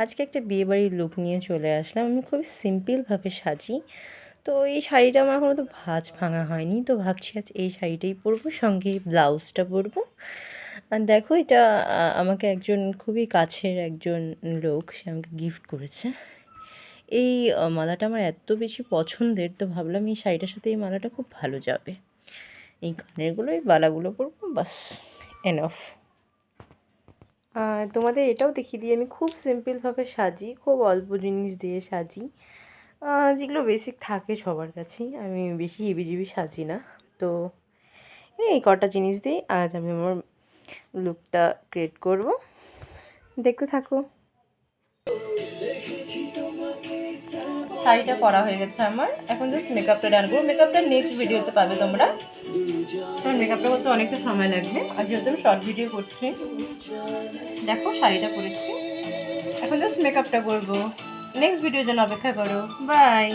আজকে একটা বিয়েবাড়ির লুক নিয়ে চলে আসলাম। আমি খুবই সিম্পলভাবে সাজি। তো এই শাড়িটা আমার এখনও তো ভাঁজ ভাঙা হয়নি, তো ভাবছি আজ এই শাড়িটাই পরবো, সঙ্গে এই ব্লাউজটা পরবো। আর দেখো এটা আমাকে একজন খুবই কাছের একজন লোক সে আমাকে গিফট করেছে। এই মালাটা আমার এত বেশি পছন্দের, তো ভাবলাম এই শাড়িটার সাথে এই মালাটা খুব ভালো যাবে। এই কানেরগুলো, এই বালাগুলো পরবো, বাস এনাফ। তোমাদের এটাও দেখিয়ে দিই, আমি খুব সিম্পলভাবে সাজি, খুব অল্প জিনিস দিয়ে সাজি, যেগুলো বেসিক থাকে সবার কাছেই। আমি বেশি হেবিজিবি সাজি না। তো এই কটা জিনিস দিয়েই আজ আমি আমার লুকটা ক্রিয়েট করব, দেখতে থাকো। শাড়িটা পরা হয়ে গেছে আমার, এখন জাস্ট মেকআপটা ডান করবো। মেকআপটা নেক্সট ভিডিওতে পাবে তোমরা, কারণ মেকআপটা করতে অনেকটা সময় লাগবে, আর যেহেতু আমি শর্ট ভিডিও করছি। দেখো শাড়িটা পরেছি, এখন জাস্ট মেকআপটা করবো। নেক্সট ভিডিওর জন্য অপেক্ষা করো। বাই।